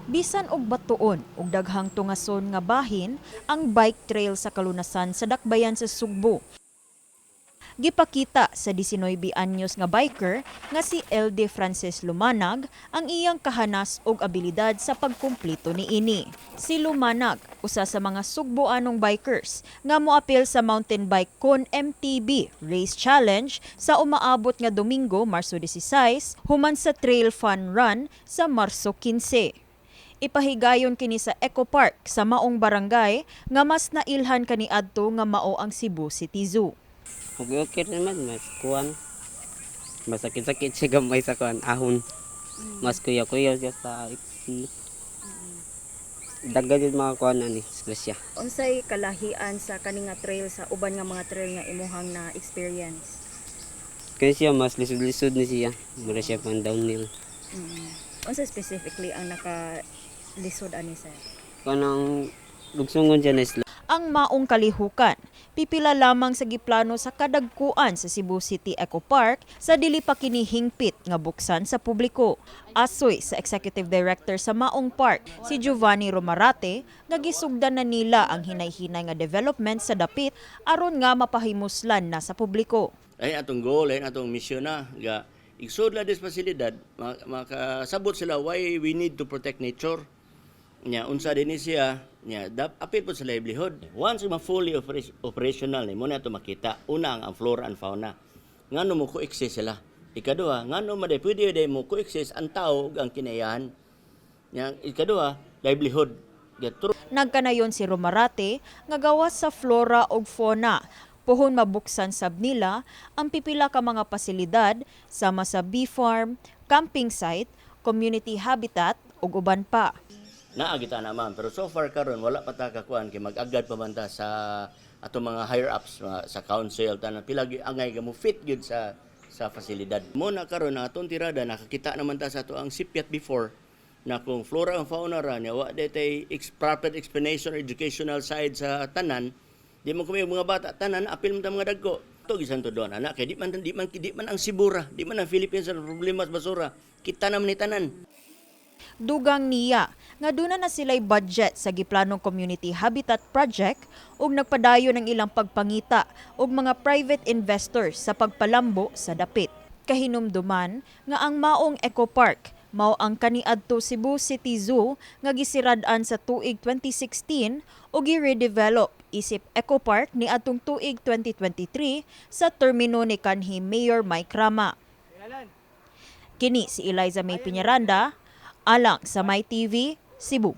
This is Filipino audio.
Bisan og batuon ug daghang tungason nga bahin ang bike trail sa kalunasan sa dakbayan sa Sugbo. Gipakita sa 19 anyos nga biker nga si 𝗪𝗪𝗪 Lumanag ang iyang kahanas ug abilidad sa pagkumpleto niini. Si Lumanag, usa sa mga Sugboanong bikers nga moapil sa mountain bike con MTB Race Challenge sa umaabot nga Domingo, Marso 16, human sa Trail Fun Run sa Marso 15. Ipahigayon kini sa Ecopark sa maong barangay nga mas nailhan kaniadto nga mao ang Cebu City Zoo. Okay naman, mas kuwan. Masakit-sakit siya gamay sa kuwan, ahon. Mas kuya-kuya siya sa iksi. Dagdag yung mga kuwan ani, siya. Unsay kalahian sa kani nga trail sa uban nga mga trail nga imuhang na experience? Kaya siya mas lisod-lisod ni siya. Mura siya pang downhill. Unsay specifically ang nakalisod ani sir? Kanang lugsungon siya na isla. Ang maong kalihukan, pipila lamang sa giplano sa kadagkuan sa Cebu City Ecopark sa dili pa kini hingpit nga buksan sa publiko. Asoy sa Executive Director sa Maong Park, si Giovanni Romarate, nga gisugdan na nila ang hinay-hinay nga development sa dapit aron nga mapahimuslan na sa publiko. Lain atong goal, lain atong mission na nga igsud la des pasilidad makasabot sila why we need to protect nature. Nya unsa dinhi siya nya apil po sa livelihood. Once ma fully operational ni mo na to makita una ang flora and fauna. Ngano mo coexist sila. Ikaduha, ngano maday pwede day mo coexist ang tao ug ang kinayahan. Nya ikaduha, livelihood. Nagkanayon si Romarate nga gawas sa flora ug fauna. Puhon mabuksan sab nila ang pipila ka mga pasilidad sama sa bee farm, camping site, community habitat ug uban pa. Naagita naman pero so far karon wala pa ta kakuan kay mag-agad pa man ta sa ato mga higher ups sa council tanan pila angay ga mo fit gyud sa fasilidad. Mo na karon na atong tirada nakakita naman ta sa ato ang sipyat before na kung flora and fauna ra nya wa day proper explanation or educational side sa tanan di man kumi mga bata tanan apil man ta mga dagko. To gisan to doon anak kay di man ang Sibura, di man ang Philippines ang problema sa basura. Kita naman ni tanan. Dugang niya nga duna na silay budget sa giplanong community habitat project ug nagpadayon ang ilang pagpangita ug mga private investors sa pagpalambo sa dapit. Kahinumduman nga ang maong Ecopark mao ang kaniadto Cebu City Zoo nga gisirad-an sa tuig 2016 ug gi-redevelop isip Ecopark ni atong tuig 2023 sa termino ni kanhi Mayor Mike Rama. Kini si Elaiza Peñaranda, alang sa My TV, Cebu.